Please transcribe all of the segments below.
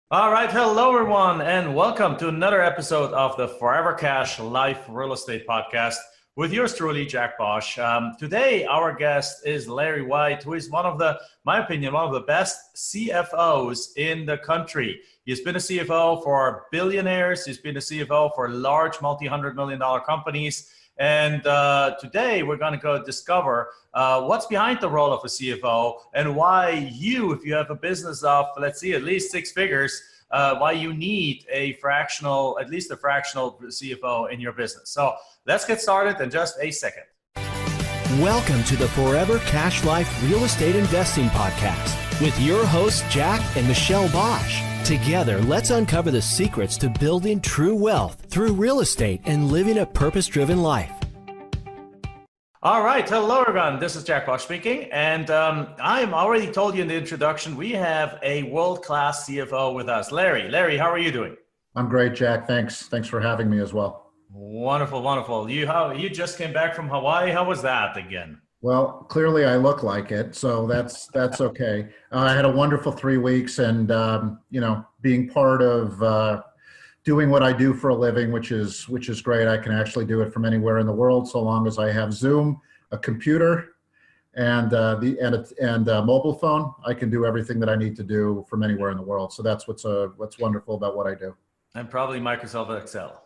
All right, hello everyone, and welcome to another episode of the Forever Cash Life Real Estate Podcast with yours truly, Jack Bosch. Today, our guest is Larry White, who is one of my opinion, one of the best CFOs in the country. He's been a CFO for billionaires. He's been a CFO for large multi-$100 million companies. And today we're going to go discover what's behind the role of a CFO and why you, if you have a business of, let's see, at least six figures, why you need at least a fractional CFO in your business. So let's get started in just a second. Welcome to the Forever Cash Life Real Estate Investing Podcast with your hosts, Jack and Michelle Bosch. Together, let's uncover the secrets to building true wealth through real estate and living a purpose-driven life. All right. Hello, everyone. This is Jack Bosch speaking. And I am already told you in the introduction, we have a world-class CFO with us. Larry, how are you doing? I'm great, Jack. Thanks for having me as well. Wonderful, wonderful. You just came back from Hawaii. How was that again? Well, clearly I look like it, so that's okay. I had a wonderful 3 weeks, and being part of doing what I do for a living, which is great. I can actually do it from anywhere in the world, so long as I have Zoom, a computer, and a mobile phone. I can do everything that I need to do from anywhere in the world. So that's what's wonderful about what I do. And probably Microsoft Excel.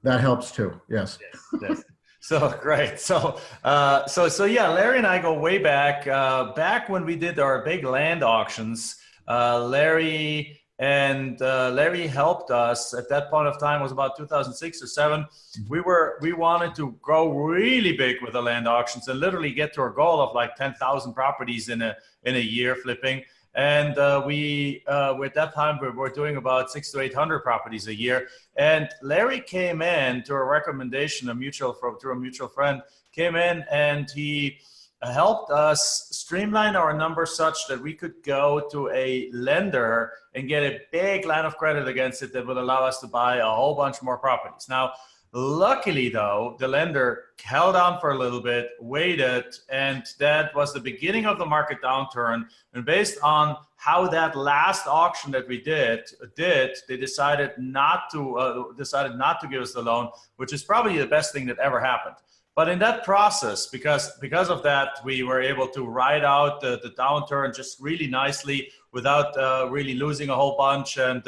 That helps too. Yes. Yes. So great. So yeah, Larry and I go way back. Back when we did our big land auctions, Larry helped us. At that point of time, it was about 2006 or 7. We wanted to grow really big with the land auctions and literally get to our goal of like 10,000 properties in a year flipping. And at that time, we were doing about 600 to 800 properties a year. And Larry came in to a recommendation, through a mutual friend, came in and he helped us streamline our numbers such that we could go to a lender and get a big line of credit against it that would allow us to buy a whole bunch more properties. Now, luckily, though, the lender held on for a little bit, waited, and that was the beginning of the market downturn. And based on how that last auction that we did, they decided not to give us the loan, which is probably the best thing that ever happened. But in that process, because of that, we were able to ride out the downturn just really nicely without really losing a whole bunch, and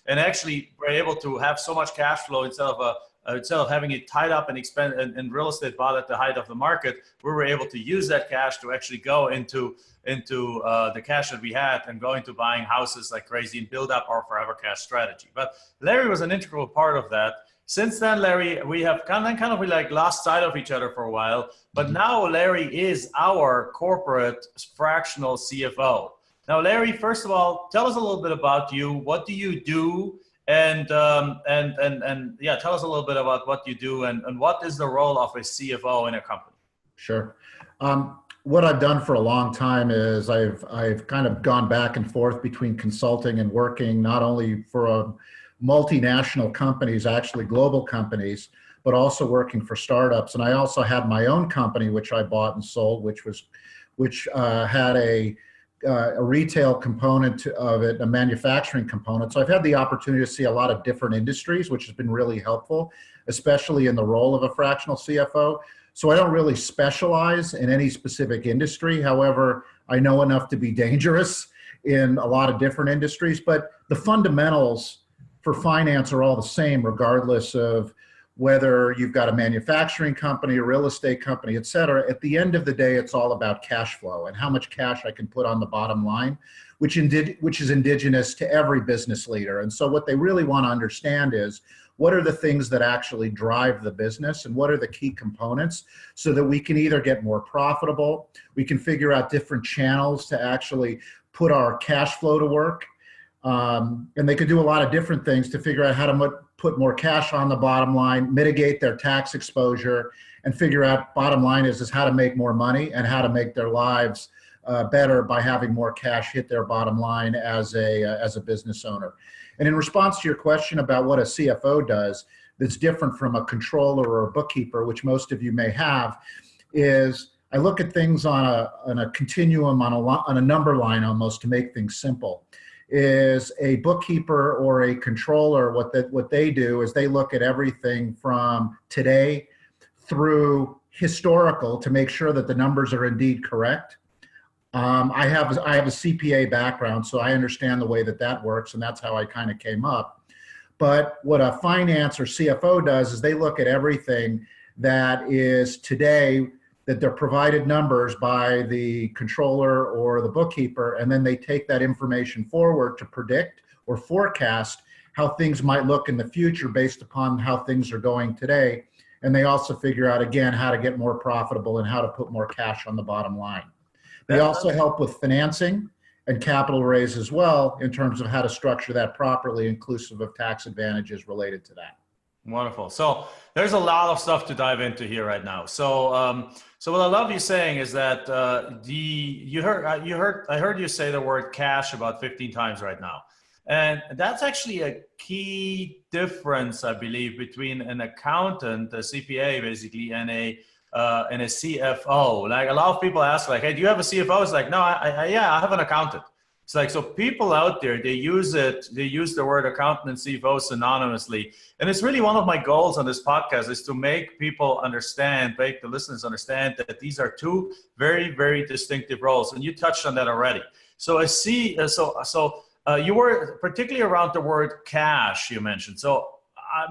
actually were able to have so much cash flow instead of having it tied up and real estate bought at the height of the market. We were able to use that cash to actually go into the cash that we had and go into buying houses like crazy and build up our Forever Cash strategy. But Larry was an integral part of that. Since then, Larry, we have kind of like lost sight of each other for a while. But now Larry is our corporate fractional CFO. Now, Larry, first of all, tell us a little bit about you. What do you do? And tell us a little bit about what you do and what is the role of a CFO in a company. Sure. What I've done for a long time is I've kind of gone back and forth between consulting and working not only for multinational companies, actually global companies, but also working for startups. And I also have my own company, which I bought and sold, which had a retail component of it, a manufacturing component. So I've had the opportunity to see a lot of different industries, which has been really helpful, especially in the role of a fractional CFO. So I don't really specialize in any specific industry. However, I know enough to be dangerous in a lot of different industries, but the fundamentals for finance are all the same, regardless of whether you've got a manufacturing company, a real estate company, et cetera. At the end of the day, it's all about cash flow and how much cash I can put on the bottom line, which is indigenous to every business leader. And so what they really want to understand is, what are the things that actually drive the business and what are the key components so that we can either get more profitable, we can figure out different channels to actually put our cash flow to work. And they could do a lot of different things to figure out how to put more cash on the bottom line, mitigate their tax exposure, and figure out, bottom line is how to make more money and how to make their lives better by having more cash hit their bottom line as a business owner. And in response to your question about what a CFO does that's different from a controller or a bookkeeper, which most of you may have, is I look at things on a continuum, on a number line almost, to make things simple. is a bookkeeper or a controller. What they do is they look at everything from today through historical to make sure that the numbers are indeed correct. I have a CPA background, so I understand the way that works, and that's how I kind of came up. But what a finance or CFO does is they look at everything that is today, that they're provided numbers by the controller or the bookkeeper, and then they take that information forward to predict or forecast how things might look in the future based upon how things are going today. And they also figure out, again, how to get more profitable and how to put more cash on the bottom line. They also help with financing and capital raise as well in terms of how to structure that properly, inclusive of tax advantages related to that. Wonderful. So there's a lot of stuff to dive into here right now. So, so what I love you saying is that I heard you say the word cash about 15 times right now, and that's actually a key difference, I believe, between an accountant, a CPA, basically, and a CFO. Like a lot of people ask, like, "Hey, do you have a CFO?" It's like, "No, yeah, I have an accountant." It's like, so people out there, they use the word accountant and CFO synonymously. And it's really one of my goals on this podcast is to make people understand, make the listeners understand that these are two very, very distinctive roles. And you touched on that already. So I see, you were particularly around the word cash you mentioned. So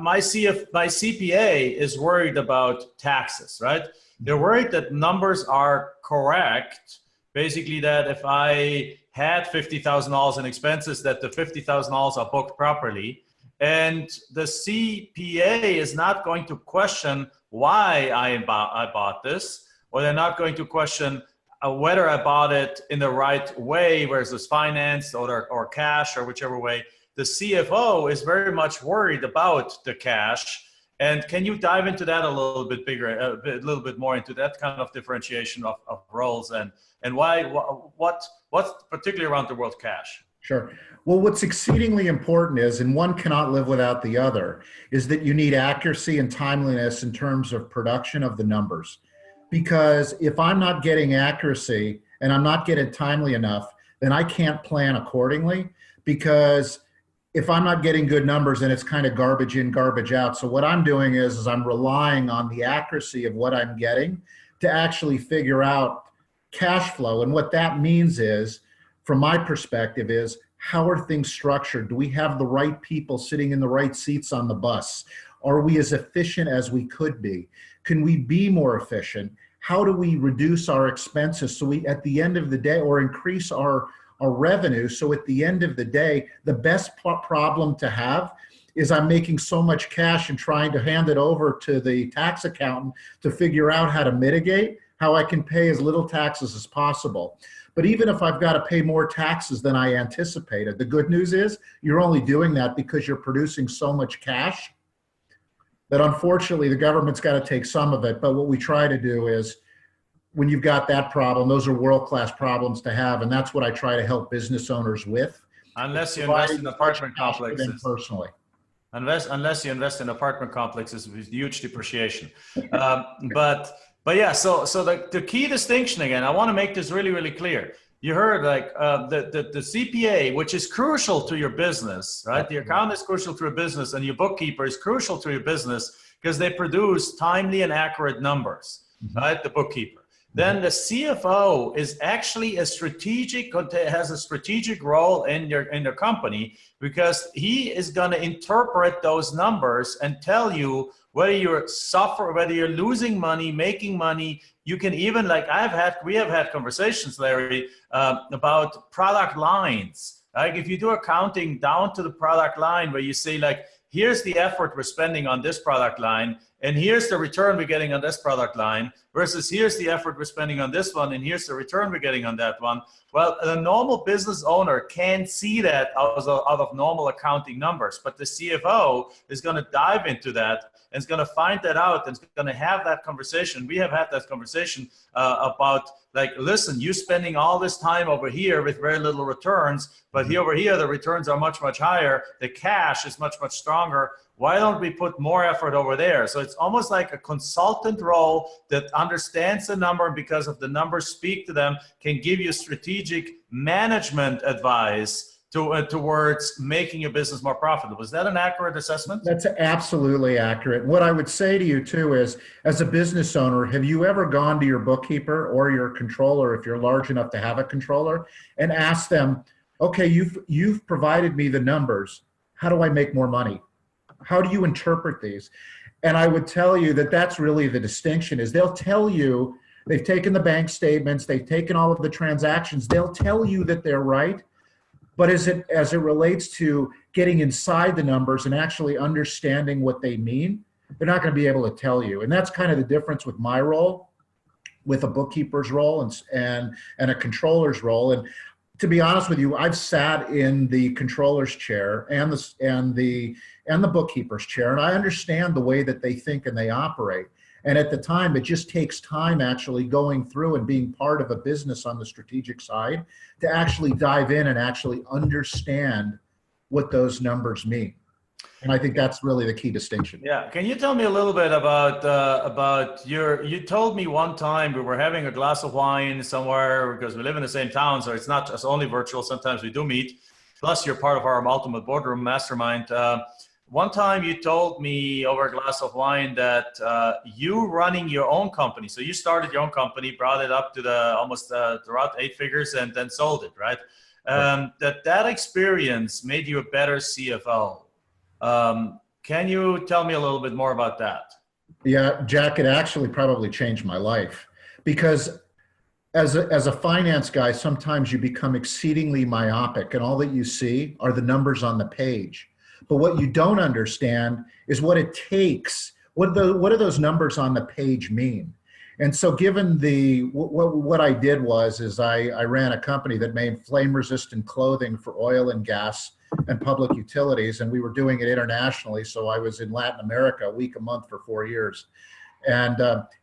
my CPA is worried about taxes, right? They're worried that numbers are correct. Basically that if I had $50,000 in expenses, that the $50,000 are booked properly. And the CPA is not going to question why I bought this, or they're not going to question whether I bought it in the right way, versus financed or cash or whichever way. The CFO is very much worried about the cash. And can you dive into that a little bit bigger, a little bit more into that kind of differentiation of roles and why, what's particularly around the word cash? Sure. Well, what's exceedingly important is, and one cannot live without the other, is that you need accuracy and timeliness in terms of production of the numbers. Because if I'm not getting accuracy and I'm not getting timely enough, then I can't plan accordingly, because if I'm not getting good numbers, then it's kind of garbage in, garbage out. So what I'm doing is I'm relying on the accuracy of what I'm getting to actually figure out cash flow. And what that means is, from my perspective, is how are things structured? Do we have the right people sitting in the right seats on the bus? Are we as efficient as we could be? Can we be more efficient? How do we reduce our expenses so we, at the end of the day, or increase our revenue, so at the end of the day, the best problem to have is I'm making so much cash and trying to hand it over to the tax accountant to figure out how to mitigate, how I can pay as little taxes as possible. But even if I've got to pay more taxes than I anticipated, the good news is you're only doing that because you're producing so much cash that unfortunately the government's got to take some of it. But what we try to do is, when you've got that problem, those are world-class problems to have, and that's what I try to help business owners with. Unless you invest in apartment complexes. Personally. Unless you invest in apartment complexes with huge depreciation. But yeah, so the key distinction, again, I want to make this really, really clear. You heard like the CPA, which is crucial to your business, right? The accountant is crucial to your business, and your bookkeeper is crucial to your business because they produce timely and accurate numbers, right? The bookkeeper. Then the CFO is actually has a strategic role in your company, because he is going to interpret those numbers and tell you whether you're losing money, making money. You can even, like we have had conversations, Larry, about product lines. Like if you do accounting down to the product line, where you say like, here's the effort we're spending on this product line, and here's the return we're getting on this product line, versus here's the effort we're spending on this one, and here's the return we're getting on that one. Well, the normal business owner can't see that out of normal accounting numbers, but the CFO is going to dive into that and is going to find that out and is going to have that conversation. We have had that conversation about, like, listen, you're spending all this time over here with very little returns, but over here the returns are much, much higher. The cash is much, much stronger. Why don't we put more effort over there? So it's almost like a consultant role that understands the number, because of the numbers speak to them, can give you strategic management advice towards making your business more profitable. Is that an accurate assessment? That's absolutely accurate. What I would say to you too is, as a business owner, have you ever gone to your bookkeeper or your controller, if you're large enough to have a controller, and asked them, okay, you've provided me the numbers. How do I make more money? How do you interpret these? And I would tell you that that's really the distinction. Is they'll tell you, they've taken the bank statements, they've taken all of the transactions, they'll tell you that they're right. But as it relates to getting inside the numbers and actually understanding what they mean, they're not going to be able to tell you. And that's kind of the difference with my role, with a bookkeeper's role and a controller's role. And to be honest with you, I've sat in the controller's chair and the bookkeeper's chair, and I understand the way that they think and they operate. And at the time, it just takes time actually going through and being part of a business on the strategic side to actually dive in and actually understand what those numbers mean. And I think that's really the key distinction. Yeah. Can you tell me a little bit about you told me one time we were having a glass of wine somewhere because we live in the same town. So it's not just only virtual. Sometimes we do meet. Plus you're part of our ultimate boardroom mastermind. One time you told me over a glass of wine that you running your own company. So you started your own company, brought it up to the almost throughout 8 figures and then sold it, right? That experience made you a better CFO. Can you tell me a little bit more about that? Yeah, Jack, it actually probably changed my life, because as a finance guy, sometimes you become exceedingly myopic and all that you see are the numbers on the page. But what you don't understand is what it takes. What do those numbers on the page mean? And so given what I did is I ran a company that made flame-resistant clothing for oil and gas and public utilities, and we were doing it internationally. So I was in Latin America a week a month for 4 years, and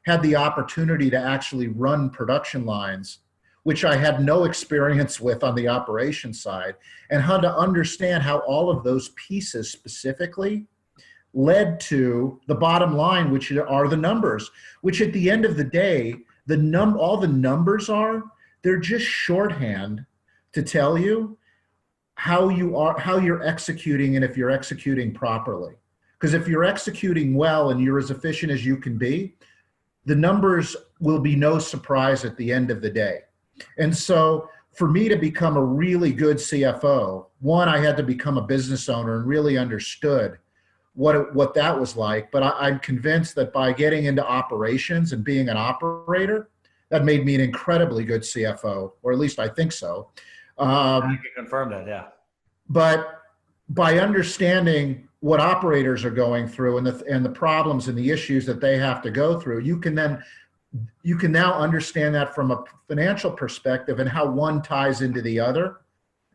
had the opportunity to actually run production lines, which I had no experience with on the operations side, and how to understand how all of those pieces specifically led to the bottom line, which are the numbers, which at the end of the day, all the numbers they're just shorthand to tell you how you're executing and if you're executing properly. Because if you're executing well and you're as efficient as you can be, the numbers will be no surprise at the end of the day. And so for me to become a really good CFO, one, I had to become a business owner and really understood what that was like. But I'm convinced that by getting into operations and being an operator, that made me an incredibly good CFO, or at least I think so. I can confirm that, yeah. But by understanding what operators are going through and the problems and the issues that they have to go through, you can now understand that from a financial perspective and how one ties into the other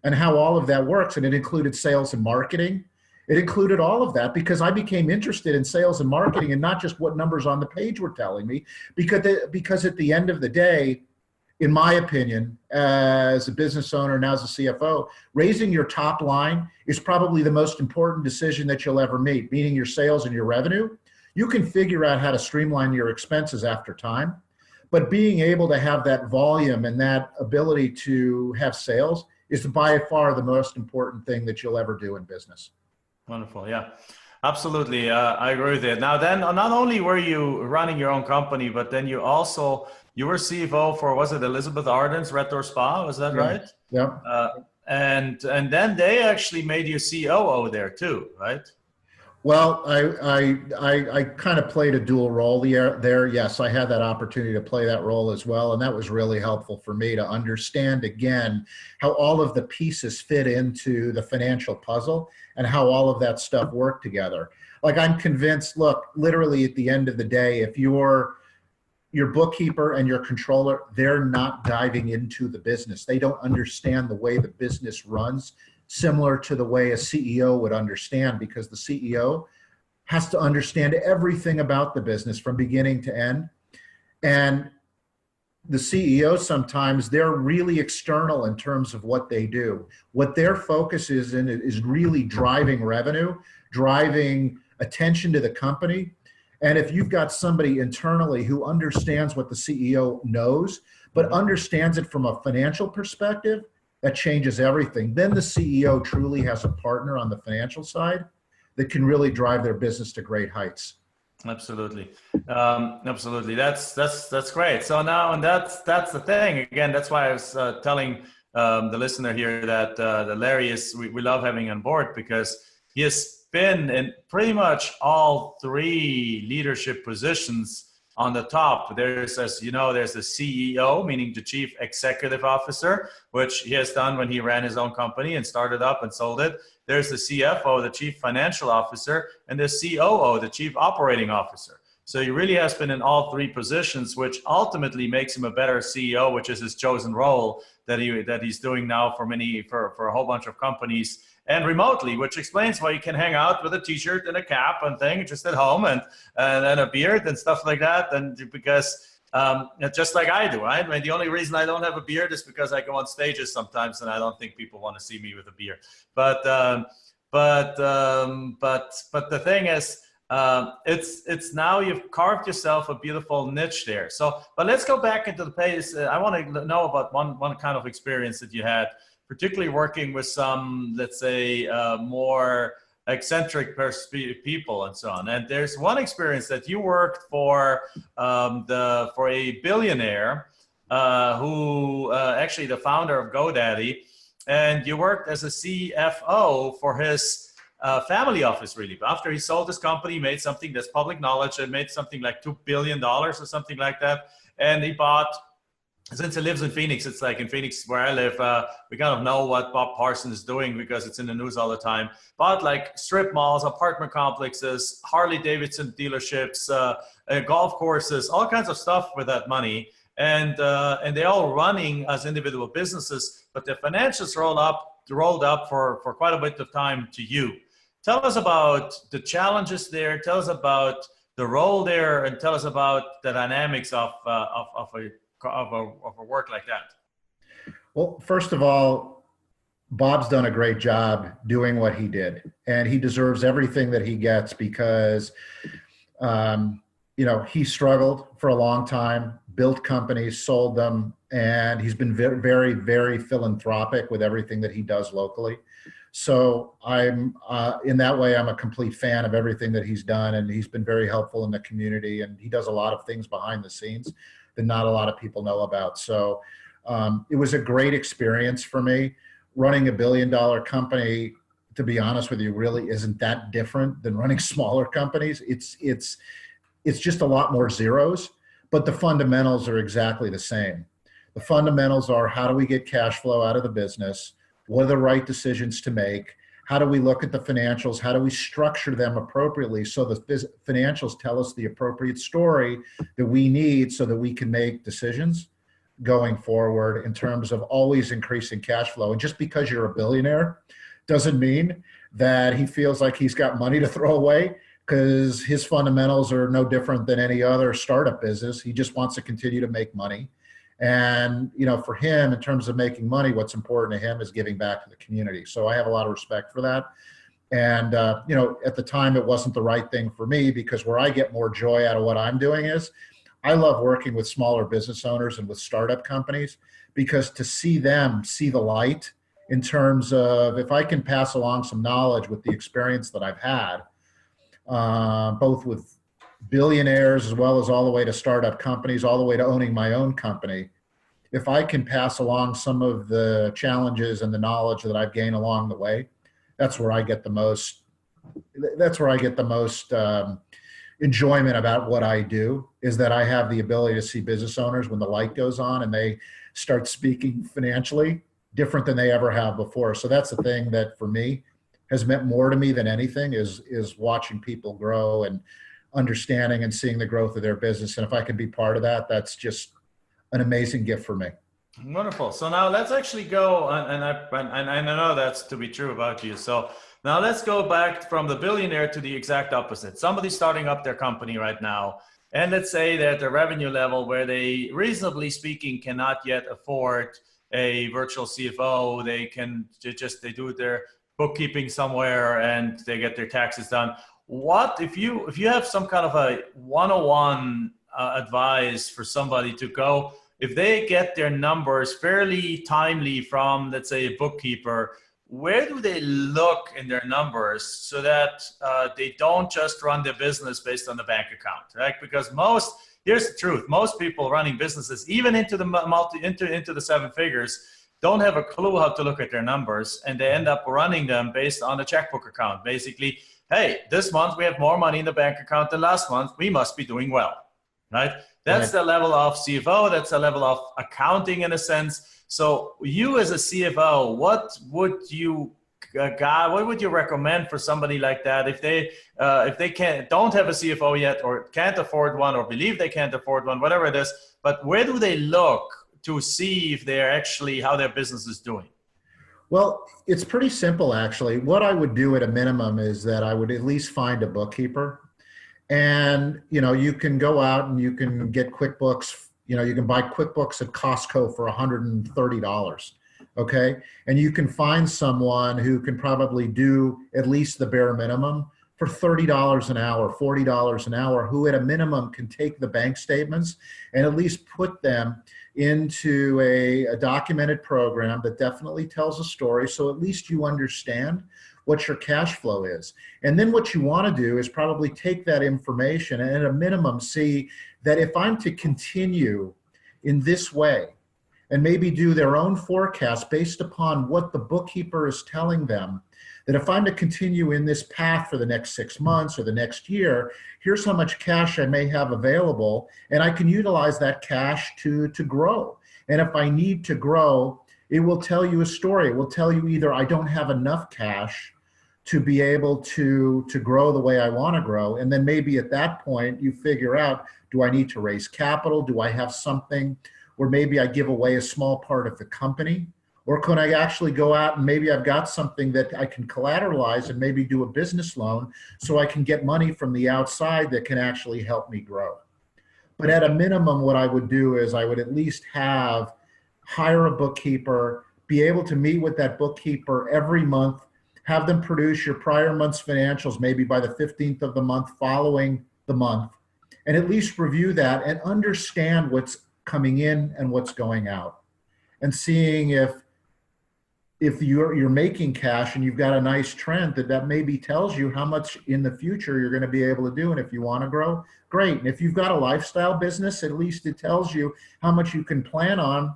and how all of that works. And it included sales and marketing. It included all of that because I became interested in sales and marketing and not just what numbers on the page were telling me, because at the end of the day, in my opinion, as a business owner and as a CFO, raising your top line is probably the most important decision that you'll ever make, meaning your sales and your revenue. You can figure out how to streamline your expenses after time, but being able to have that volume and that ability to have sales is by far the most important thing that you'll ever do in business. Wonderful. Yeah, absolutely. I agree with it. Now, then, not only were you running your own company, but then you were CFO for, was it Elizabeth Arden's Red Door Spa? Was that right? Yeah. And then they actually made you COO there too, right? Well, I kind of played a dual role there. Yes, I had that opportunity to play that role as well. And that was really helpful for me to understand, again, how all of the pieces fit into the financial puzzle and how all of that stuff worked together. Like, I'm convinced, look, literally at the end of the day, if your bookkeeper and your controller, they're not diving into the business. They don't understand the way the business runs, similar to the way a CEO would understand, because the CEO has to understand everything about the business from beginning to end. And the CEO, sometimes they're really external in terms of what they do. What their focus is really driving revenue, driving attention to the company. And if you've got somebody internally who understands what the CEO knows, but understands it from a financial perspective, that changes everything. Then the CEO truly has a partner on the financial side that can really drive their business to great heights. Absolutely, absolutely. That's great. So now, and that's the thing. Again, that's why I was telling the listener here that Larry is. We love having on board because he has been in pretty much all three leadership positions on the top. There's, as you know, there's the CEO, meaning the Chief Executive Officer, which he has done when he ran his own company and started up and sold it. There's the CFO, the Chief Financial Officer, and the COO, the Chief Operating Officer. So he really has been in all three positions, which ultimately makes him a better CEO, which is his chosen role that he's doing now for a whole bunch of companies and remotely, which explains why you can hang out with a t-shirt and a cap and thing just at home and a beard and stuff like that. And because just like I do, right? I mean, the only reason I don't have a beard is because I go on stages sometimes and I don't think people want to see me with a beard. But the thing is, it's now you've carved yourself a beautiful niche there. So, but let's go back into the pace. I want to know about one kind of experience that you had, particularly working with some, let's say, more eccentric people and so on. And there's one experience that you worked for a billionaire who actually the founder of GoDaddy, and you worked as a CFO for his family office, really. After he sold his company, he made something that's public knowledge, and made something like $2 billion or something like that. And he bought, since he lives in Phoenix, it's like in Phoenix where I live, we kind of know what Bob Parsons is doing because it's in the news all the time. Bought like strip malls, apartment complexes, Harley Davidson dealerships, golf courses, all kinds of stuff with that money. And they're all running as individual businesses, but the financials rolled up for quite a bit of time to you. Tell us about the challenges there. Tell us about the role there, and tell us about the dynamics of a work like that. Well, first of all, Bob's done a great job doing what he did, and he deserves everything that he gets because, he struggled for a long time, built companies, sold them, and he's been very, very, very philanthropic with everything that he does locally. So I'm, in that way, I'm a complete fan of everything that he's done, and he's been very helpful in the community, and he does a lot of things behind the scenes that not a lot of people know about. So it was a great experience for me. Running $1 billion company, to be honest with you, really isn't that different than running smaller companies. It's just a lot more zeros, but the fundamentals are exactly the same. The fundamentals are, how do we get cash flow out of the business? What are the right decisions to make? How do we look at the financials? How do we structure them appropriately so the financials tell us the appropriate story that we need so that we can make decisions going forward in terms of always increasing cash flow? And just because you're a billionaire doesn't mean that he feels like he's got money to throw away, because his fundamentals are no different than any other startup business. He just wants to continue to make money. And, for him, in terms of making money, what's important to him is giving back to the community. So I have a lot of respect for that. And, at the time, it wasn't the right thing for me, because where I get more joy out of what I'm doing is I love working with smaller business owners and with startup companies, because to see them see the light in terms of, if I can pass along some knowledge with the experience that I've had, both with billionaires as well as all the way to startup companies, all the way to owning my own company. If I can pass along some of the challenges and the knowledge that I've gained along the way, that's where I get the most. That's where I get the most enjoyment about what I do, is that I have the ability to see business owners when the light goes on and they start speaking financially different than they ever have before. So that's the thing that for me has meant more to me than anything, is watching people grow and understanding and seeing the growth of their business. And if I can be part of that, that's just an amazing gift for me. Wonderful. So now let's actually go, and I know that's to be true about you. So now let's go back from the billionaire to the exact opposite. Somebody's starting up their company right now, and let's say they're at the revenue level where they, reasonably speaking, cannot yet afford a virtual CFO. They do their bookkeeping somewhere and they get their taxes done. What if you have some kind of a 101 advice for somebody to go if they get their numbers fairly timely from, let's say, a bookkeeper, where do they look in their numbers so that they don't just run their business based on the bank account, right? Because here's the truth, most people running businesses, even into the seven figures, don't have a clue how to look at their numbers, and they end up running them based on a checkbook account. Basically, hey, this month we have more money in the bank account than last month, we must be doing well, right? That's the level of CFO, that's the level of accounting in a sense. So you as a CFO, what would you recommend for somebody like that if they don't have a CFO yet, or can't afford one, or believe they can't afford one, whatever it is, but where do they look to see if they're actually, how their business is doing? Well, it's pretty simple, actually. What I would do at a minimum is that I would at least find a bookkeeper. And, you can go out and you can get QuickBooks. You can buy QuickBooks at Costco for $130, okay? And you can find someone who can probably do at least the bare minimum for $30 an hour, $40 an hour, who at a minimum can take the bank statements and at least put them into a documented program that definitely tells a story, so at least you understand what your cash flow is. And then what you want to do is probably take that information and at a minimum see that if I'm to continue in this way and maybe do their own forecast based upon what the bookkeeper is telling them, that if I'm to continue in this path for the next 6 months or the next year, here's how much cash I may have available, and I can utilize that cash to grow. And if I need to grow, it will tell you a story. It will tell you either I don't have enough cash to be able to grow the way I want to grow. And then maybe at that point you figure out, do I need to raise capital? Do I have something where maybe I give away a small part of the company? Or can I actually go out and maybe I've got something that I can collateralize and maybe do a business loan so I can get money from the outside that can actually help me grow? But at a minimum, what I would do is I would at least hire a bookkeeper, be able to meet with that bookkeeper every month, have them produce your prior month's financials maybe by the 15th of the month following the month, and at least review that and understand what's coming in and what's going out, and seeing if you're making cash and you've got a nice trend that maybe tells you how much in the future you're going to be able to do. And if you want to grow, great. And if you've got a lifestyle business, at least it tells you how much you can plan on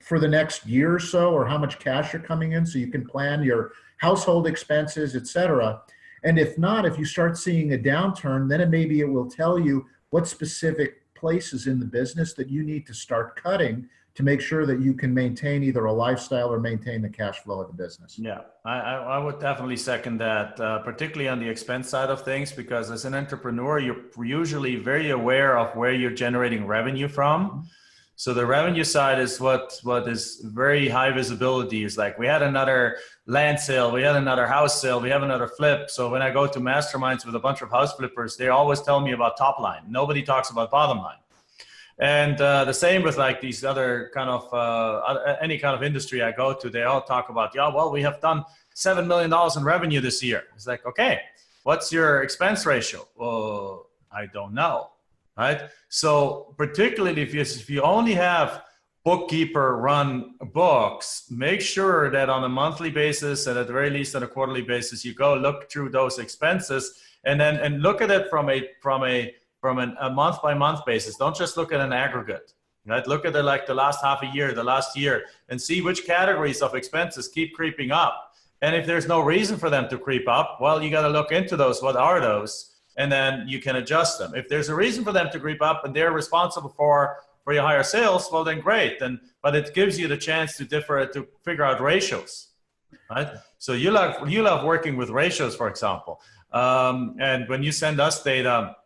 for the next year or so, or how much cash you're coming in, so you can plan your household expenses, etc. And if not, if you start seeing a downturn, then maybe it will tell you what specific places in the business that you need to start cutting to make sure that you can maintain either a lifestyle or maintain the cash flow of the business. Yeah, I would definitely second that, particularly on the expense side of things, because as an entrepreneur, you're usually very aware of where you're generating revenue from. So the revenue side is what is very high visibility. Is like, we had another land sale, we had another house sale, we have another flip. So when I go to masterminds with a bunch of house flippers, they always tell me about top line. Nobody talks about bottom line. And the same with like these other kind of, any kind of industry I go to, they all talk about, yeah, well, we have done $7 million in revenue this year. It's like, okay, what's your expense ratio? Well, I don't know. Right. So particularly if you only have bookkeeper run books, make sure that on a monthly basis and at the very least on a quarterly basis, you go look through those expenses and look at it from a month by month basis. Don't just look at an aggregate, right? Look at it like the last half a year, the last year, and see which categories of expenses keep creeping up. And if there's no reason for them to creep up, well, you got to look into those. What are those? And then you can adjust them. If there's a reason for them to creep up and they're responsible for your higher sales, well then great. But it gives you the chance to figure out ratios, right? So you love working with ratios, for example. And when you send us data,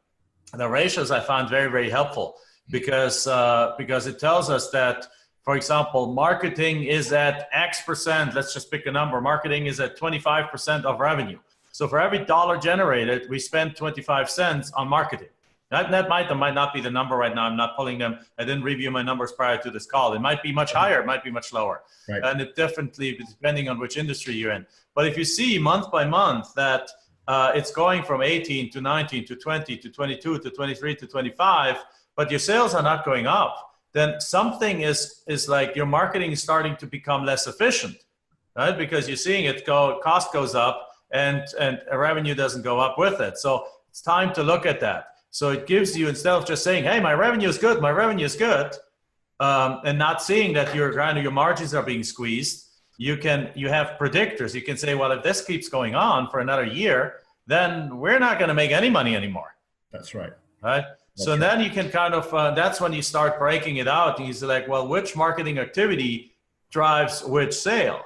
the ratios I found very, very helpful because it tells us that, for example, marketing is at X percent. Let's just pick a number. Marketing is at 25% of revenue. So for every dollar generated, we spend 25 cents on marketing. That might not be the number right now. I'm not pulling them. I didn't review my numbers prior to this call. It might be much higher. It might be much lower. Right. And it definitely, depending on which industry you're in. But if you see month by month that it's going from 18 to 19 to 20 to 22 to 23 to 25, but your sales are not going up, then something is like your marketing is starting to become less efficient, right? Because you're seeing it go, cost goes up and revenue doesn't go up with it. So it's time to look at that. So it gives you, instead of just saying, hey, my revenue is good, and not seeing that your margins are being squeezed, you have predictors. You can say, well, if this keeps going on for another year, then we're not going to make any money anymore. That's right. Right. So then you can kind of, that's when you start breaking it out. And you say like, well, which marketing activity drives which sale?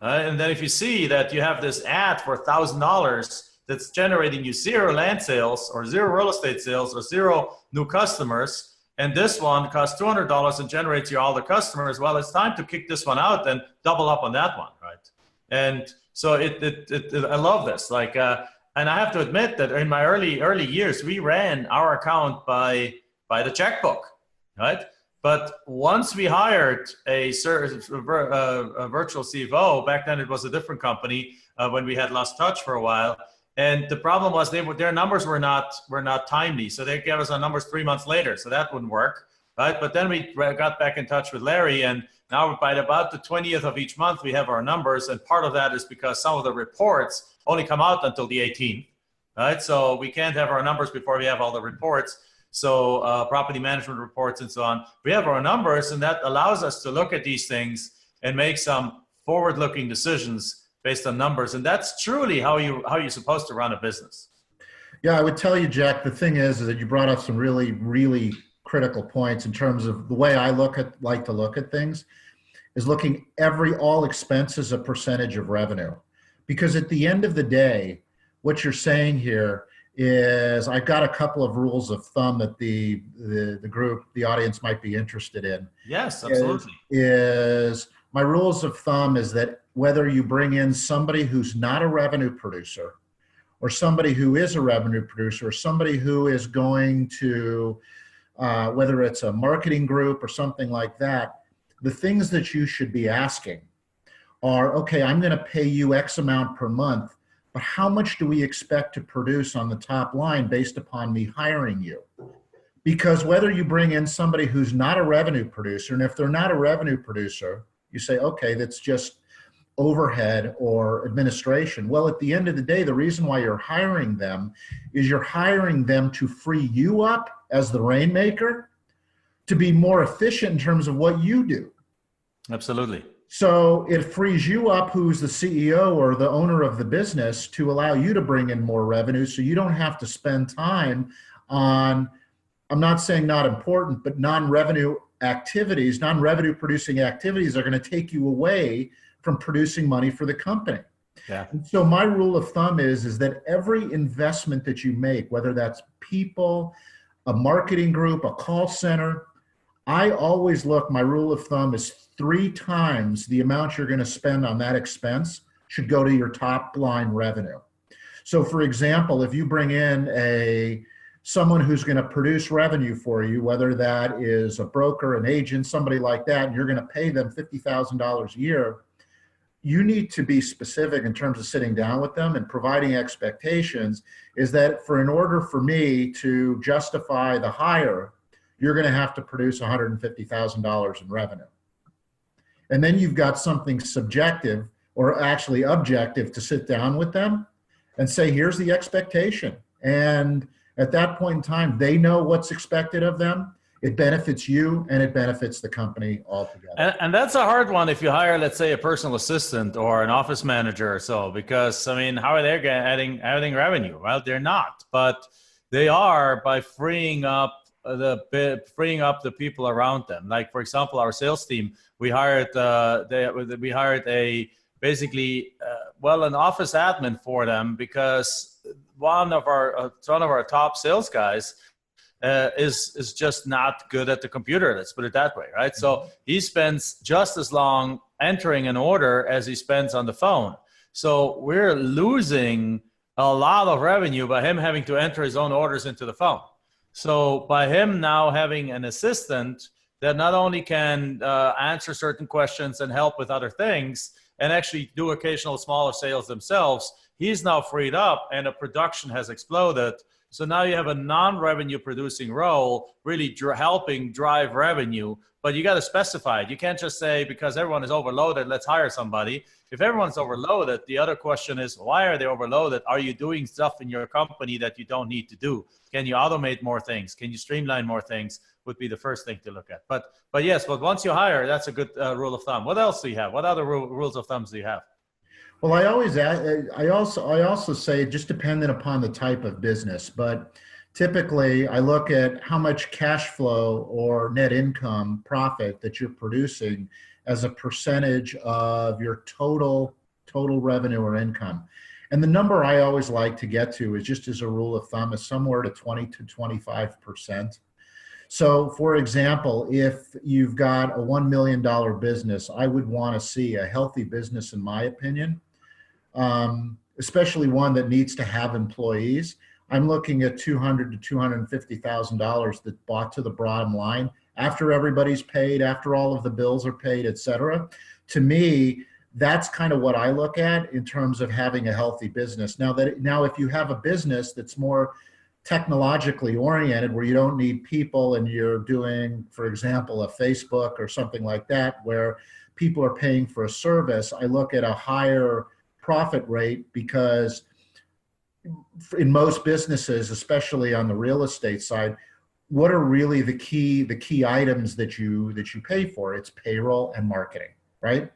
And then if you see that you have this ad for $1,000 that's generating you 0 land sales or 0 real estate sales or 0 new customers, and this one costs $200 and generates you all the customers, well, it's time to kick this one out and double up on that one, right? And so I love this. Like, and I have to admit that in my early years, we ran our account by the checkbook, right? But once we hired a virtual CFO, back then it was a different company when we had lost touch for a while. And the problem was their numbers were not timely. So they gave us our numbers 3 months later. So that wouldn't work, right? But then we got back in touch with Larry, and now by about the 20th of each month, we have our numbers. And part of that is because some of the reports only come out until the 18th, right? So we can't have our numbers before we have all the reports. So property management reports and so on. We have our numbers, and that allows us to look at these things and make some forward-looking decisions based on numbers. And that's truly how you're supposed to run a business. Yeah, I would tell you, Jack, the thing is that you brought up some really, really critical points in terms of the way I like to look at things is looking all expenses a percentage of revenue. Because at the end of the day, what you're saying here is I've got a couple of rules of thumb that the group, the audience might be interested in. Yes, absolutely. Is my rules of thumb is that whether you bring in somebody who's not a revenue producer or somebody who is a revenue producer or somebody who is going to, whether it's a marketing group or something like that, the things that you should be asking are, okay, I'm going to pay you X amount per month, but how much do we expect to produce on the top line based upon me hiring you? Because whether you bring in somebody who's not a revenue producer, and if they're not a revenue producer, you say, okay, that's just overhead or administration. Well, at the end of the day, the reason why you're hiring them is you're hiring them to free you up as the rainmaker to be more efficient in terms of what you do. Absolutely. So it frees you up, who's the CEO or the owner of the business, to allow you to bring in more revenue so you don't have to spend time on, I'm not saying not important, but non-revenue producing activities are going to take you away from producing money for the company. Yeah. And so my rule of thumb is that every investment that you make, whether that's people, a marketing group, a call center, I always look, my rule of thumb is 3 times the amount you're going to spend on that expense should go to your top line revenue. So for example, if you bring in someone who's going to produce revenue for you, whether that is a broker, an agent, somebody like that, and you're going to pay them $50,000 a year, you need to be specific in terms of sitting down with them and providing expectations, is that in order for me to justify the hire, you're going to have to produce $150,000 in revenue. And then you've got something subjective or actually objective to sit down with them and say, here's the expectation. And at that point in time, they know what's expected of them. It benefits you and it benefits the company altogether. And that's a hard one if you hire, let's say, a personal assistant or an office manager or so, because, I mean, how are they adding revenue? Well, they're not, but they are by freeing up the people around them. Like, for example, our sales team, we hired an office admin for them because one of our top sales guys is just not good at the computer. Let's put it that way, right? So he spends just as long entering an order as he spends on the phone. So we're losing a lot of revenue by him having to enter his own orders into the phone. So by him now having an assistant that not only can answer certain questions and help with other things and actually do occasional smaller sales themselves, he's now freed up and the production has exploded So now you have a non-revenue producing role really helping drive revenue, but you got to specify it. You can't just say, because everyone is overloaded, let's hire somebody. If everyone's overloaded, the other question is, why are they overloaded? Are you doing stuff in your company that you don't need to do? Can you automate more things? Can you streamline more things? Would be the first thing to look at. But yes, but once you hire, that's a good rule of thumb. What else do you have? What other rules of thumbs do you have? Well, I also say just dependent upon the type of business, but typically I look at how much cash flow or net income profit that you're producing as a percentage of your total revenue or income. And the number I always like to get to is, just as a rule of thumb, is somewhere to 20 to 25%. So for example, if you've got a $1 million business, I would want to see a healthy business, in my opinion, especially one that needs to have employees. I'm looking at $200,000 to $250,000 that bought to the bottom line after everybody's paid, after all of the bills are paid, et cetera. To me, that's kind of what I look at in terms of having a healthy business. Now if you have a business that's more technologically oriented, where you don't need people and you're doing, for example, a Facebook or something like that, where people are paying for a service, I look at a higher profit rate, because in most businesses, especially on the real estate side, what are really the key items that you pay for? It's payroll and marketing, right?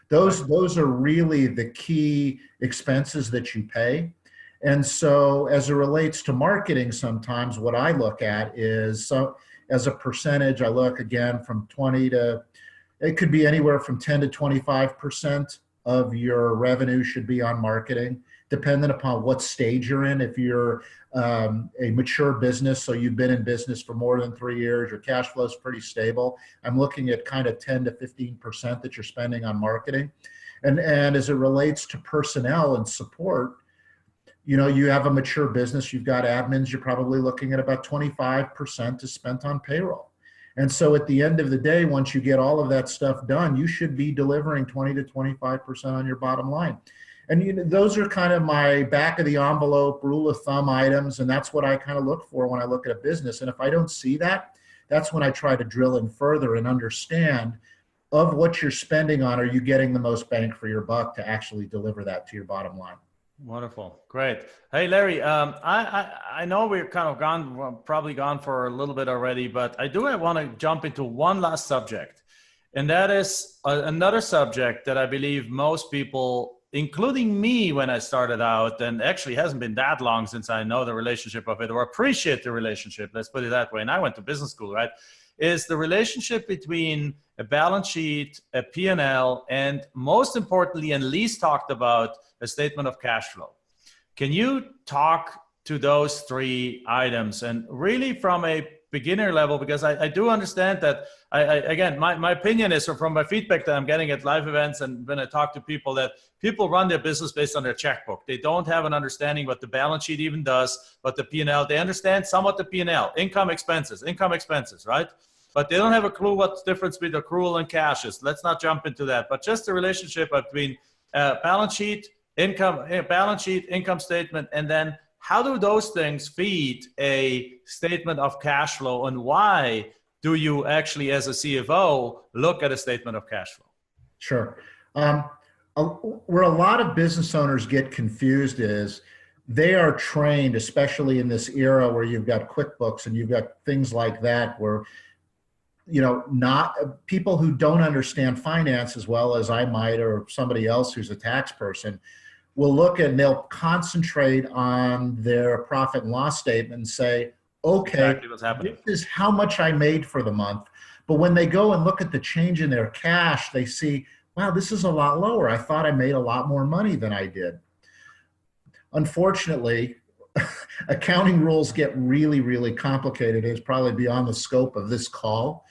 Those are really the key expenses that you pay. And so as it relates to marketing, sometimes what I look at is, so as a percentage, I look again from 20 to, it could be anywhere from 10 to 25% of your revenue should be on marketing, depending upon what stage you're in. If you're a mature business, so you've been in business for more than 3 years, your cash flow is pretty stable, I'm looking at kind of 10 to 15% that you're spending on marketing. And as it relates to personnel and support, you know, you have a mature business, you've got admins, you're probably looking at about 25% is spent on payroll. And so at the end of the day, once you get all of that stuff done, you should be delivering 20 to 25% on your bottom line. And you know, those are kind of my back of the envelope rule of thumb items. And that's what I kind of look for when I look at a business. And if I don't see that, that's when I try to drill in further and understand, of what you're spending on, are you getting the most bang for your buck to actually deliver that to your bottom line? Wonderful. Great. Hey, Larry, I know we're kind of probably gone for a little bit already, but I do want to jump into one last subject. And that is another subject that I believe most people, including me when I started out, and actually hasn't been that long since I know the relationship of it or appreciate the relationship, let's put it that way. And I went to business school, right? Is the relationship between a balance sheet, a P&L, and most importantly, and least talked about, a statement of cash flow. Can you talk to those three items, and really from a beginner level, because I do understand that, again, my opinion is, or from my feedback that I'm getting at live events and when I talk to people, that people run their business based on their checkbook. They don't have an understanding what the balance sheet even does, but the P&L, they understand somewhat the P&L, income expenses, right? But they don't have a clue what the difference between accrual and cash is. Let's not jump into that, but just the relationship between balance sheet, income statement, and then how do those things feed a statement of cash flow, and why do you actually, as a CFO, look at a statement of cash flow? Sure. Where a lot of business owners get confused is they are trained, especially in this era where you've got QuickBooks and you've got things like that, where, you know, not people who don't understand finance as well as I might, or somebody else who's a tax person, will look at, and they'll concentrate on their profit and loss statement and say, okay, exactly what's happening. This is how much I made for the month. But when they go and look at the change in their cash, they see, wow, this is a lot lower. I thought I made a lot more money than I did. Unfortunately, accounting rules get really, really complicated. It's probably beyond the scope of this call.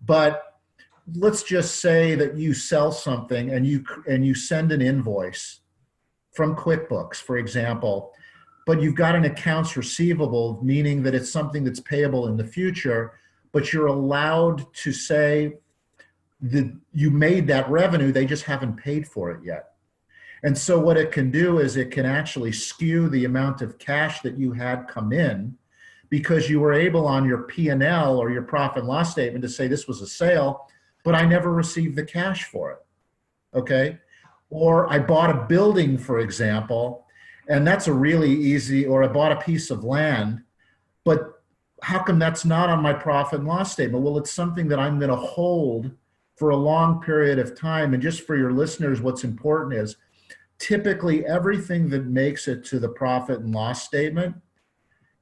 But let's just say that you sell something and you send an invoice from QuickBooks, for example, but you've got an accounts receivable, meaning that it's something that's payable in the future, but you're allowed to say that you made that revenue, they just haven't paid for it yet. And so what it can do is it can actually skew the amount of cash that you had come in, because you were able on your P&L or your profit and loss statement to say this was a sale, but I never received the cash for it. Okay. Or I bought a building, for example, and that's a really easy, or I bought a piece of land, but how come that's not on my profit and loss statement? Well, it's something that I'm going to hold for a long period of time. And just for your listeners, what's important is typically everything that makes it to the profit and loss statement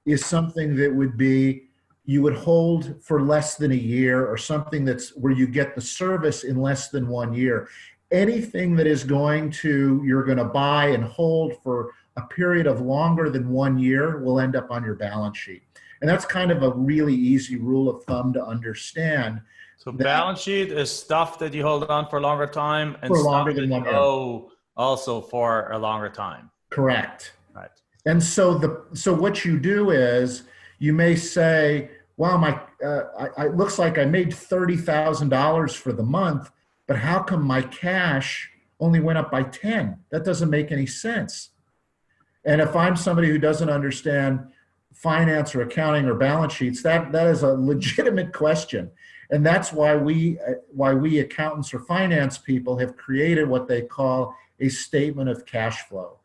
is something that would be, you would hold for less than a year, or something that's where you get the service in less than 1 year. Anything that is you're going to buy and hold for a period of longer than 1 year will end up on your balance sheet. And that's kind of a really easy rule of thumb to understand. So balance sheet is stuff that you hold on for a longer time, and for stuff longer than that 1 you year. owe also for a longer time. Correct. Right. And so what you do is you may say, wow, it looks like I made $30,000 for the month, but how come my cash only went up by 10? That doesn't make any sense. And if I'm somebody who doesn't understand finance or accounting or balance sheets, that is a legitimate question. And that's why we accountants or finance people have created what they call a statement of cash flow.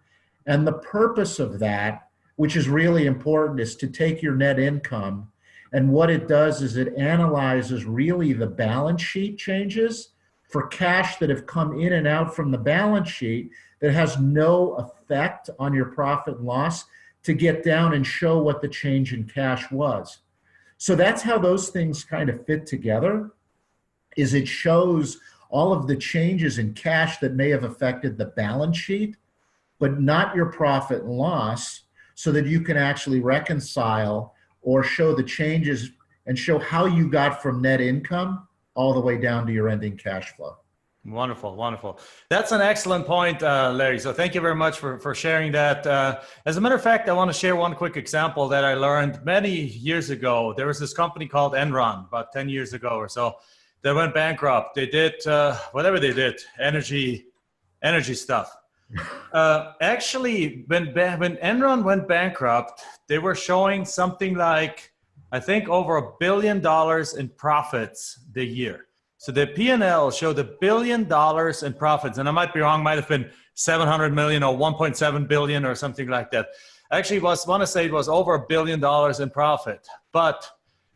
And the purpose of that, which is really important, is to take your net income, and what it does is it analyzes really the balance sheet changes for cash that have come in and out from the balance sheet that has no effect on your profit and loss, to get down and show what the change in cash was. So that's how those things kind of fit together, is it shows all of the changes in cash that may have affected the balance sheet, but not your profit and loss, so that you can actually reconcile or show the changes and show how you got from net income all the way down to your ending cash flow. Wonderful, wonderful. That's an excellent point, Larry. So thank you very much for sharing that. As a matter of fact, I want to share one quick example that I learned many years ago. There was this company called Enron about 10 years ago or so that went bankrupt. They did whatever they did, energy stuff. Actually, when Enron went bankrupt, they were showing something like, I think, over $1 billion in profits the year. So the P&L showed $1 billion in profits, and I might be wrong, might have been 700 million or 1.7 billion or something like that. Actually, I want to say it was over $1 billion in profit, but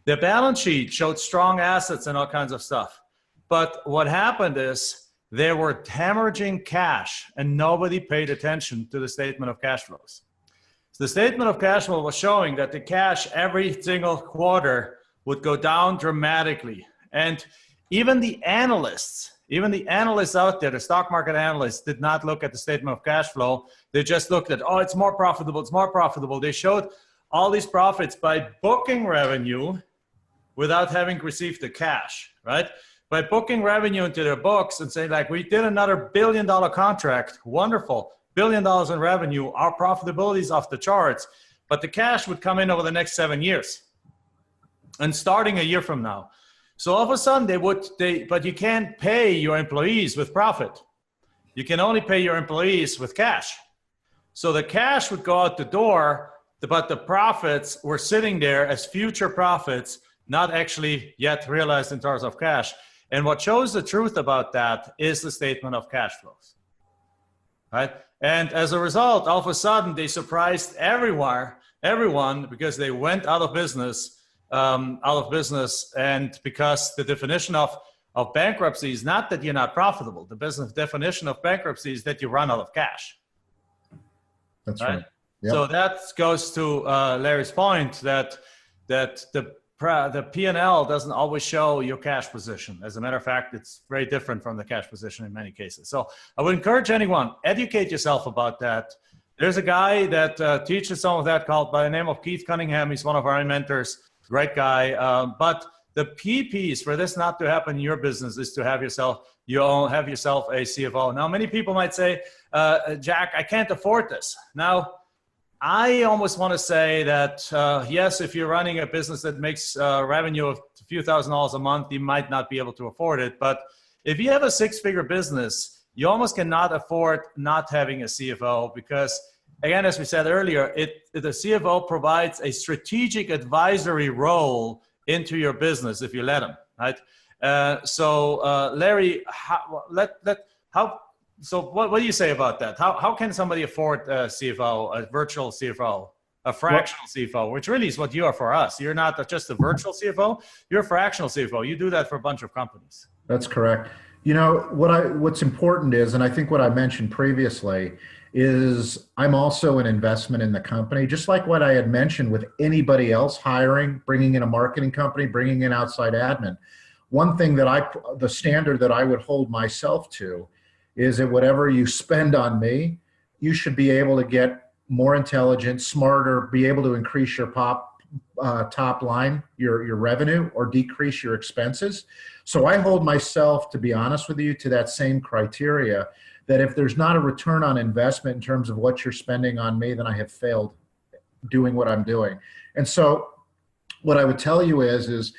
the balance sheet showed strong assets and all kinds of stuff. But what happened is they were hemorrhaging cash, and nobody paid attention to the statement of cash flows. So the statement of cash flow was showing that the cash every single quarter would go down dramatically. And even the analysts out there, the stock market analysts, did not look at the statement of cash flow. They just looked at, oh, it's more profitable, it's more profitable. They showed all these profits by booking revenue without having received the cash, right? By booking revenue into their books and saying, like, we did another $1 billion contract, wonderful, $1 billion in revenue, our profitability is off the charts, but the cash would come in over the next 7 years and starting a year from now. So all of a sudden but you can't pay your employees with profit. You can only pay your employees with cash. So the cash would go out the door, but the profits were sitting there as future profits, not actually yet realized in terms of cash. And what shows the truth about that is the statement of cash flows, right? And as a result, all of a sudden they surprised everyone because they went out of business. And because the definition of bankruptcy is not that you're not profitable. The business definition of bankruptcy is that you run out of cash. That's right. Yep. So that goes to Larry's point that the P&L doesn't always show your cash position. As a matter of fact, it's very different from the cash position in many cases. So I would encourage anyone, educate yourself about that. There's a guy that teaches some of that by the name of Keith Cunningham. He's one of our mentors. Great guy. But the key piece for this not to happen in your business is to have yourself a CFO. Now, many people might say, Jack, I can't afford this. Now, I almost want to say that, yes, if you're running a business that makes revenue of a few $1,000s a month, you might not be able to afford it. But if you have a 6-figure business, you almost cannot afford not having a CFO because, again, as we said earlier, the CFO provides a strategic advisory role into your business if you let him, right? Larry, what do you say about that? How can somebody afford a CFO, a virtual CFO, a fractional CFO, which really is what you are for us? You're not just a virtual CFO, you're a fractional CFO. You do that for a bunch of companies. That's correct. You know, what's important is, and I think what I mentioned previously, is I'm also an investment in the company, just like what I had mentioned with anybody else hiring, bringing in a marketing company, bringing in outside admin. One thing the standard that I would hold myself to is that whatever you spend on me, you should be able to get more intelligent, smarter, be able to increase your top line, your revenue, or decrease your expenses. So I hold myself, to be honest with you, to that same criteria, that if there's not a return on investment in terms of what you're spending on me, then I have failed doing what I'm doing. And so what I would tell you is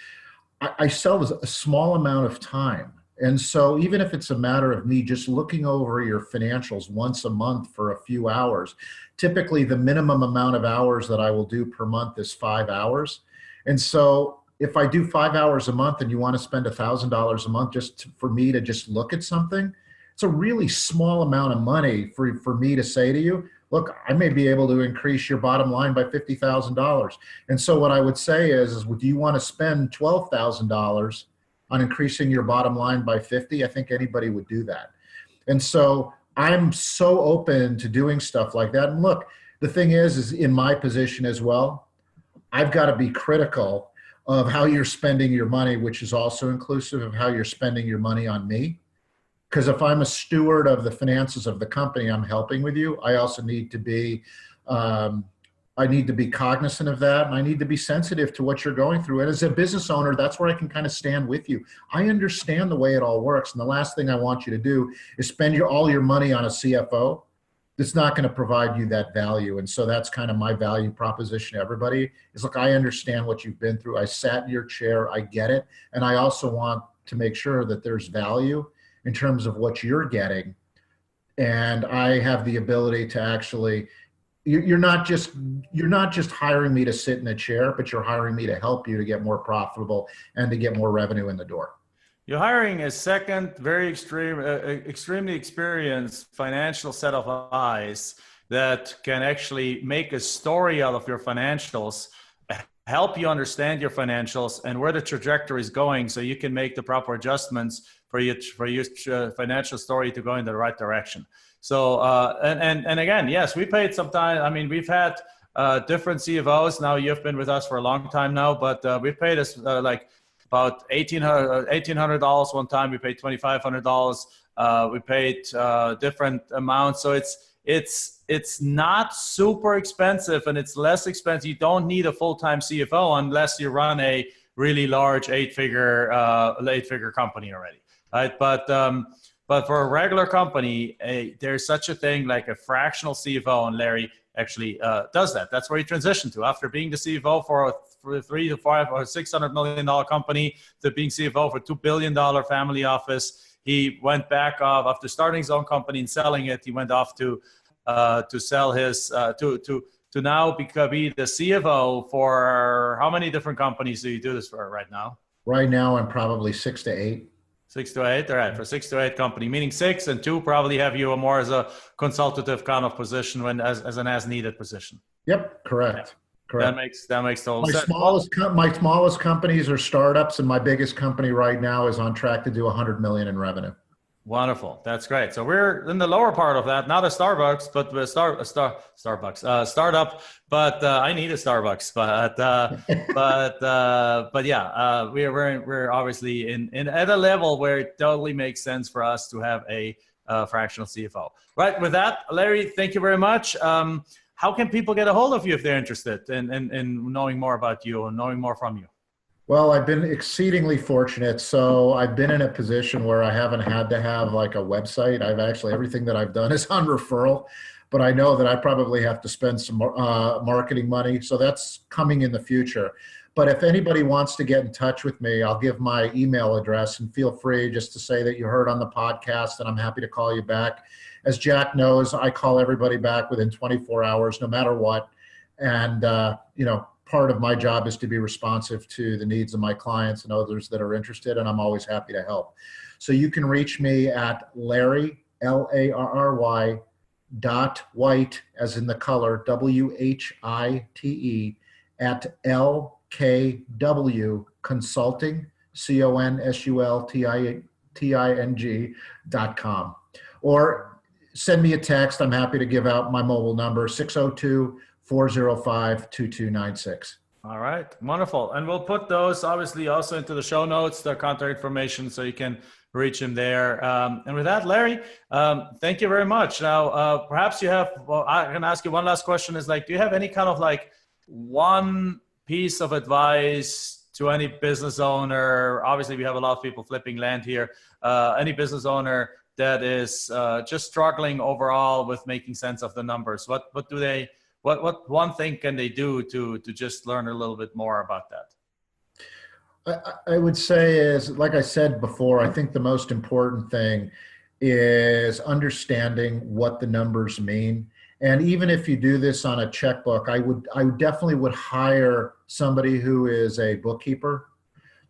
I sell a small amount of time. And so even if it's a matter of me just looking over your financials once a month for a few hours, typically the minimum amount of hours that I will do per month is 5 hours. And so if I do 5 hours a month and you want to spend $1,000 a month just for me to just look at something, it's a really small amount of money for me to say to you, look, I may be able to increase your bottom line by $50,000. And so what I would say is do you want to spend $12,000 on increasing your bottom line by 50? I think anybody would do that. And so I'm so open to doing stuff like that. And look, the thing is in my position as well, I've got to be critical of how you're spending your money, which is also inclusive of how you're spending your money on me. Because if I'm a steward of the finances of the company I'm helping with you, I also need to be cognizant of that, and I need to be sensitive to what you're going through. And as a business owner, that's where I can kind of stand with you. I understand the way it all works, and the last thing I want you to do is spend all your money on a CFO that's not going to provide you that value. And so that's kind of my value proposition to everybody is, look, I understand what you've been through. I sat in your chair. I get it. And I also want to make sure that there's value in terms of what you're getting. And I have the ability to actually, you're not just hiring me to sit in a chair, but you're hiring me to help you to get more profitable and to get more revenue in the door. You're hiring a second, very extremely experienced financial set of eyes that can actually make a story out of your financials, help you understand your financials and where the trajectory is going, so you can make the proper adjustments for your financial story to go in the right direction. So, and again, yes, we paid some time. I mean, we've had different CFOs. Now you've been with us for a long time now, but we've paid us like about $1,800 one time. We paid $2,500. We paid different amounts. So it's not super expensive, and it's less expensive. You don't need a full-time CFO unless you run a really large eight-figure company already, right? But for a regular company, there's such a thing like a fractional CFO, and Larry actually does that. That's where he transitioned to after being the CFO for a $300 to $500 or $600 million company to being CFO for $2 billion family office. He went back off after starting his own company and selling it. He went off to sell his to now be the CFO for how many different companies do you do this for right now? Right now, I'm probably 6 to 8. 6 to 8, all right. For 6 to 8 company, meaning 6 and 2 probably have you more as a consultative kind of position when as an as needed position. Yep, correct. Yeah. Correct. That makes total sense. My smallest companies are startups, and my biggest company right now is on track to do 100 million in revenue. Wonderful. That's great. So we're in the lower part of that, not a Starbucks, but a startup. But I need a Starbucks. But yeah, we're obviously in at a level where it totally makes sense for us to have a fractional CFO. Right. With that, Larry, thank you very much. How can people get a hold of you if they're interested in knowing more about you and knowing more from you? Well, I've been exceedingly fortunate. So I've been in a position where I haven't had to have like a website. Everything that I've done is on referral, but I know that I probably have to spend some marketing money. So that's coming in the future. But if anybody wants to get in touch with me, I'll give my email address, and feel free just to say that you heard on the podcast, and I'm happy to call you back. As Jack knows, I call everybody back within 24 hours, no matter what. And, part of my job is to be responsive to the needs of my clients and others that are interested, and I'm always happy to help. So you can reach me at Larry, Larry, .White, as in the color, WHITE, at LKW Consulting, CONSULTING.com. Or send me a text. I'm happy to give out my mobile number, 602-405-2296. All right, wonderful. And we'll put those obviously also into the show notes, the contact information, so you can reach him there. And with that, Larry, thank you very much. Now, perhaps you have, I can ask you one last question is like, do you have any kind of like one piece of advice to any business owner? Obviously, we have a lot of people flipping land here. Any business owner that is just struggling overall with making sense of the numbers, what one thing can they do to just learn a little bit more about that? I would say is, like I said before, I think the most important thing is understanding what the numbers mean. And even if you do this on a checkbook, I definitely would hire somebody who is a bookkeeper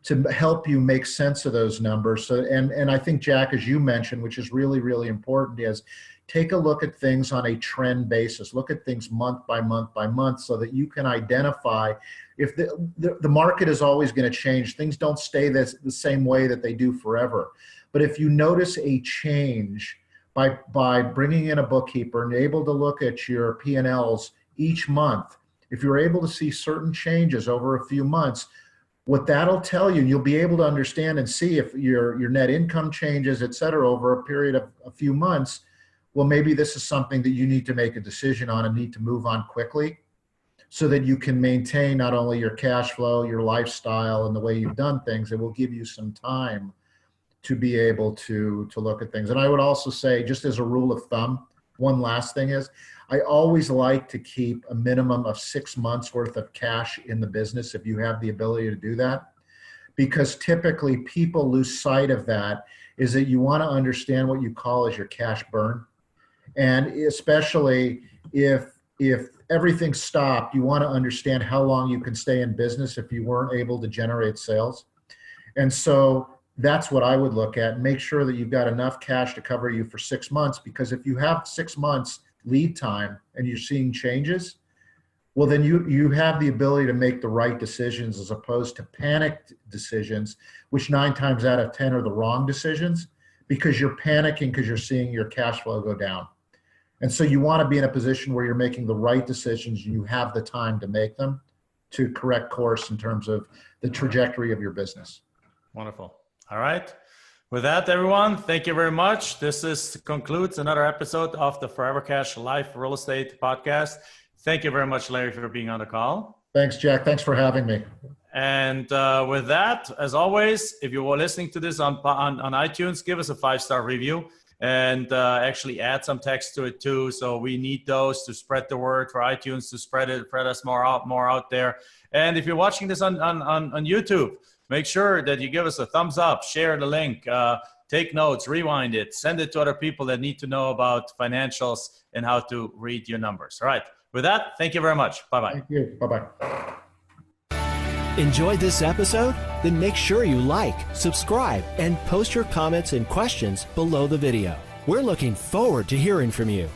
to help you make sense of those numbers. So, and I think, Jack, as you mentioned, which is really, really important, is take a look at things on a trend basis. Look at things month by month by month, so that you can identify if the market is always going to change. Things don't stay the same way that they do forever. But if you notice a change by bringing in a bookkeeper and able to look at your P&Ls each month, if you're able to see certain changes over a few months, what that'll tell you, and you'll be able to understand and see if your net income changes, et cetera, over a period of a few months. Well, maybe this is something that you need to make a decision on and need to move on quickly, so that you can maintain not only your cash flow, your lifestyle, and the way you've done things. It will give you some time to be able to look at things. And I would also say, just as a rule of thumb, one last thing is, I always like to keep a minimum of 6 months worth of cash in the business if you have the ability to do that. Because typically people lose sight of that, is that you want to understand what you call as your cash burn. And especially if everything stopped, you want to understand how long you can stay in business if you weren't able to generate sales. And so that's what I would look at. Make sure that you've got enough cash to cover you for 6 months, because if you have 6 months lead time and you're seeing changes, well, then you have the ability to make the right decisions, as opposed to panicked decisions, which 9 times out of 10 are the wrong decisions, because you're panicking because you're seeing your cash flow go down. And so you want to be in a position where you're making the right decisions and you have the time to make them to correct course in terms of the trajectory of your business. Wonderful. All right. With that, everyone, thank you very much. This concludes another episode of the Forever Cash Life Real Estate Podcast. Thank you very much, Larry, for being on the call. Thanks, Jack. Thanks for having me. And with that, as always, if you were listening to this on iTunes, give us a 5-star review. And actually add some text to it too. So we need those to spread the word for iTunes, to spread us more out there. And if you're watching this on YouTube, make sure that you give us a thumbs up, share the link, take notes, rewind it, send it to other people that need to know about financials and how to read your numbers. All right. With that, thank you very much. Bye-bye. Thank you. Bye-bye. Enjoyed this episode? Then make sure you like, subscribe, and post your comments and questions below the video. We're looking forward to hearing from you.